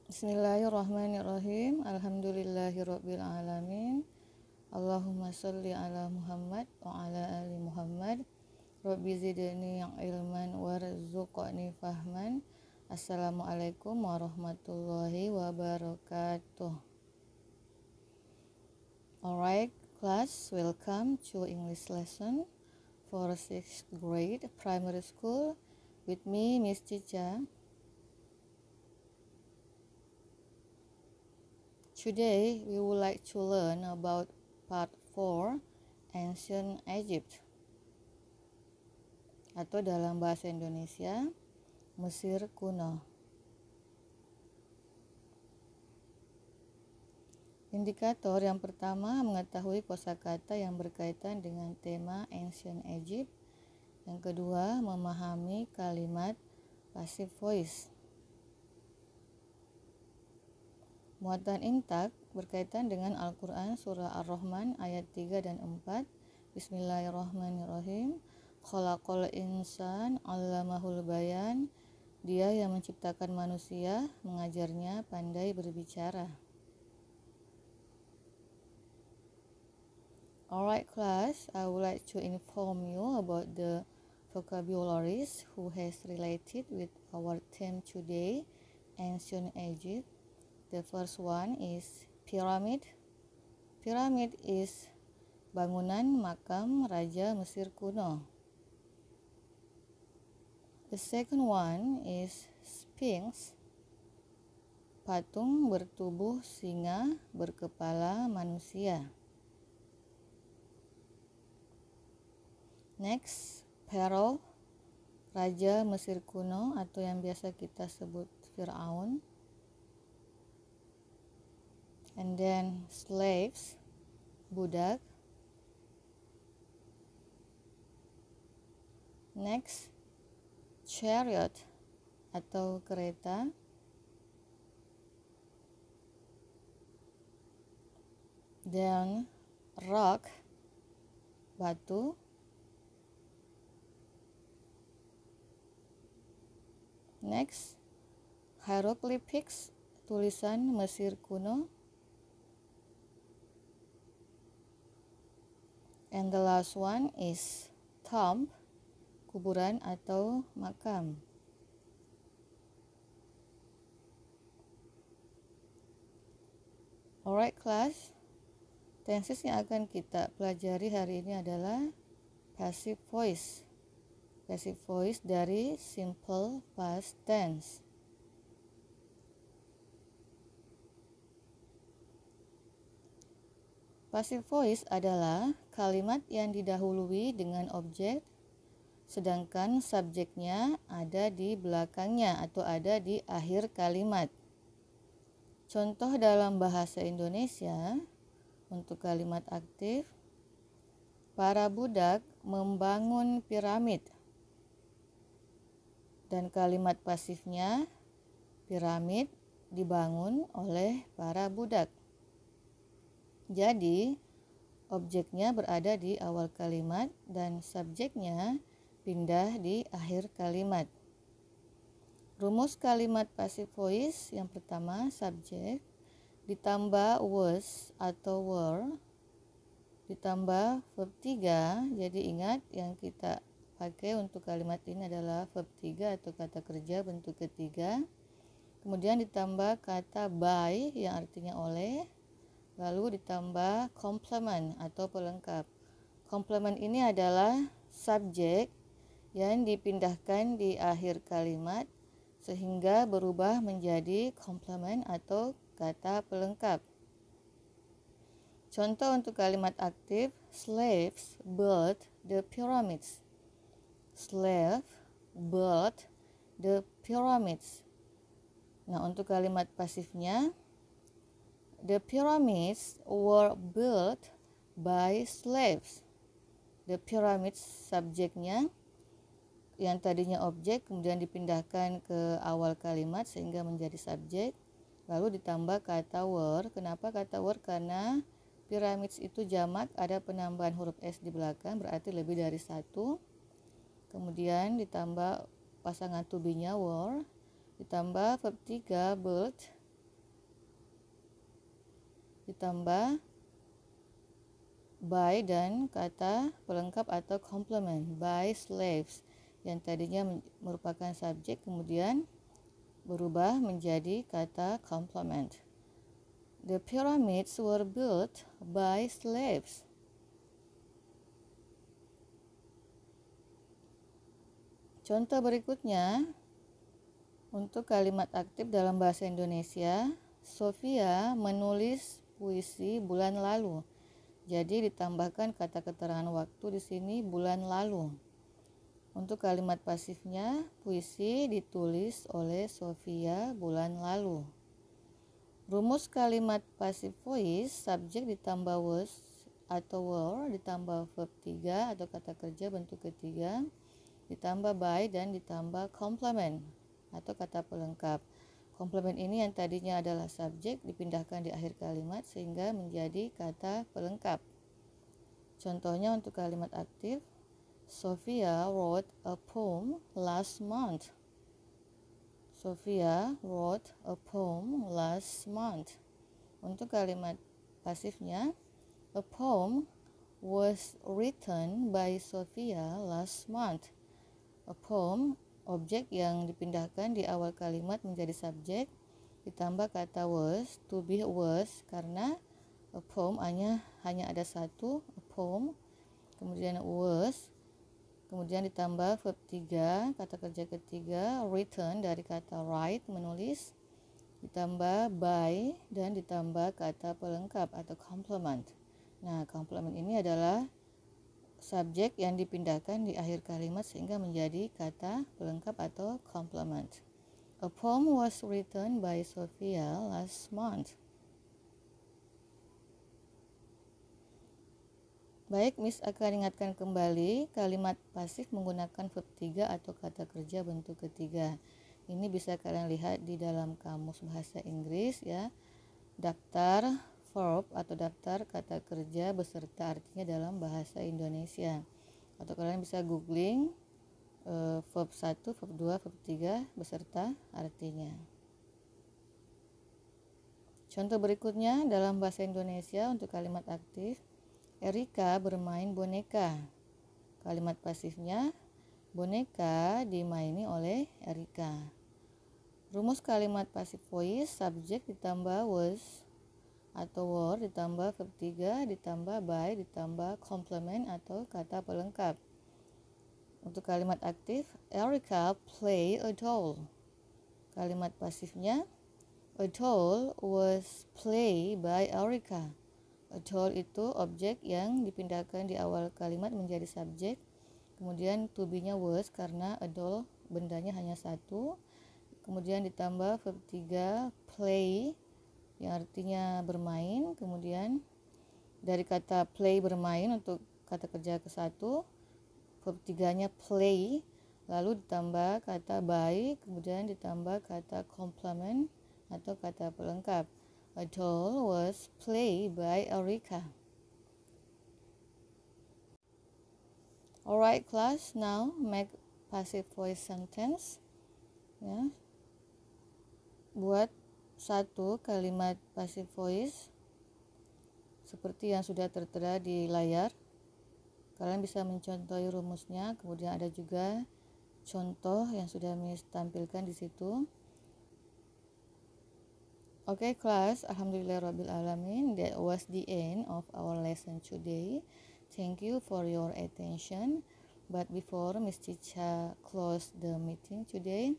Bismillahirrahmanirrahim. Alhamdulillahirabbil alamin. Allahumma shalli ala Muhammad wa ala ali Muhammad. Rabbi zidni ilman warzuqni fahman. Assalamualaikum warahmatullahi wabarakatuh. Alright, class, welcome to English lesson for 6th grade primary school with me, Miss Cica. Today, we would like to learn about part 4, Ancient Egypt, atau dalam bahasa Indonesia, Mesir kuno. Indikator yang pertama, mengetahui kosakata yang berkaitan dengan tema Ancient Egypt. Yang kedua, memahami kalimat passive voice. Muatan intak berkaitan dengan Al-Quran surah Ar-Rahman ayat 3 dan 4. Bismillahirrahmanirrahim. Khalaqal insan 'allamahul bayan. Dia yang menciptakan manusia, mengajarnya pandai berbicara. Alright class, I would like to inform you about the vocabularies who has related with our theme today, Ancient Egypt. The first one is pyramid. Pyramid is bangunan makam Raja Mesir kuno. The second one is sphinx. Patung bertubuh singa berkepala manusia. Next, Pharaoh, Raja Mesir kuno atau yang biasa kita sebut Fir'aun. And then slaves, budak. Next, chariot atau kereta. Then rock, batu. Next, hieroglyphics, tulisan Mesir kuno. And the last one is tomb, kuburan atau makam. Alright class, tenses yang akan kita pelajari hari ini adalah passive voice. Passive voice dari simple past tense. Passive voice adalah kalimat yang didahului dengan objek, sedangkan subjeknya ada di belakangnya atau ada di akhir kalimat. Contoh dalam bahasa Indonesia, untuk kalimat aktif, para budak membangun piramid. Dan kalimat pasifnya, piramid dibangun oleh para budak. Jadi, objeknya berada di awal kalimat dan subjeknya pindah di akhir kalimat. Rumus kalimat passive voice yang pertama, subjek ditambah was atau were ditambah verb 3. Jadi ingat yang kita pakai untuk kalimat ini adalah verb 3 atau kata kerja bentuk ketiga. Kemudian ditambah kata by yang artinya oleh. Lalu ditambah complement atau pelengkap. Complement ini adalah subjek yang dipindahkan di akhir kalimat sehingga berubah menjadi complement atau kata pelengkap. Contoh untuk kalimat aktif, slaves built the pyramids. Slave built the pyramids. Nah, untuk kalimat pasifnya, the pyramids were built by slaves. The pyramids subjeknya yang tadinya objek kemudian dipindahkan ke awal kalimat sehingga menjadi subjek. Lalu ditambah kata were. Kenapa kata were? Karena pyramids itu jamak, ada penambahan huruf S di belakang berarti lebih dari satu. Kemudian ditambah pasangan to be-nya were, ditambah verb 3 built, ditambah by dan kata pelengkap atau complement, by slaves, yang tadinya merupakan subjek kemudian berubah menjadi kata complement. The pyramids were built by slaves. Contoh berikutnya, untuk kalimat aktif dalam bahasa Indonesia, Sofia menulis puisi bulan lalu. Jadi ditambahkan kata keterangan waktu di sini bulan lalu. Untuk kalimat pasifnya, puisi ditulis oleh Sofia bulan lalu. Rumus kalimat pasif voice, subjek ditambah was atau were, ditambah verb 3 atau kata kerja bentuk ketiga, ditambah by dan ditambah complement atau kata pelengkap. Komplement ini yang tadinya adalah subjek dipindahkan di akhir kalimat sehingga menjadi kata pelengkap. Contohnya untuk kalimat aktif, Sophia wrote a poem last month. Sophia wrote a poem last month. Untuk kalimat pasifnya, a poem was written by Sophia last month. A poem, objek yang dipindahkan di awal kalimat menjadi subjek, ditambah kata was, to be was, karena a poem hanya ada satu, a poem, kemudian was, kemudian ditambah verb 3, kata kerja ketiga, written dari kata write, menulis, ditambah by, dan ditambah kata pelengkap atau complement. Nah, complement ini adalah subjek yang dipindahkan di akhir kalimat sehingga menjadi kata pelengkap atau complement. A poem was written by Sophia last month. Baik, Miss akan ingatkan kembali kalimat pasif menggunakan verb 3 atau kata kerja bentuk ketiga. Ini bisa kalian lihat di dalam kamus bahasa Inggris ya. Daftar verb atau daftar kata kerja beserta artinya dalam bahasa Indonesia. Atau kalian bisa googling verb 1, verb 2, verb 3 beserta artinya. Contoh berikutnya dalam bahasa Indonesia untuk kalimat aktif, Erika bermain boneka. Kalimat pasifnya, boneka dimaini oleh Erika. Rumus kalimat pasif voice, subjek ditambah was atau were, ditambah verb 3, ditambah by, ditambah complement atau kata pelengkap. Untuk kalimat aktif, Erika play a doll. Kalimat pasifnya, a doll was played by Erika. A doll itu objek yang dipindahkan di awal kalimat menjadi subjek, kemudian to be-nya was karena a doll bendanya hanya satu, kemudian ditambah verb 3 play yang artinya bermain, kemudian dari kata play bermain untuk kata kerja ke satu, verb 3-nya play, lalu ditambah kata by, kemudian ditambah kata complement atau kata pelengkap. A doll was played by Erika. Alright class, now make passive voice sentence. Ya. Buat satu kalimat passive voice seperti yang sudah tertera di layar. Kalian bisa mencontohi rumusnya, kemudian ada juga contoh yang sudah Miss tampilkan di situ. Okay class, alhamdulillahirrabbilalamin, that was the end of our lesson today. Thank you for your attention. But before Miss Cica close the meeting today,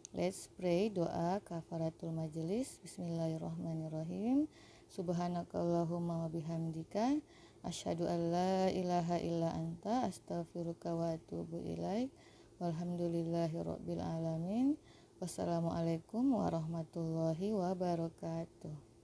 let's pray doa kafaratul majelis. Bismillahirrahmanirrahim. Subhanakallahumma wa bihamdika asyhadu an la ilaha illa anta astaghfiruka wa atubu ilaik. Walhamdulillahirabbil alamin. Wassalamualaikum warahmatullahi wabarakatuh.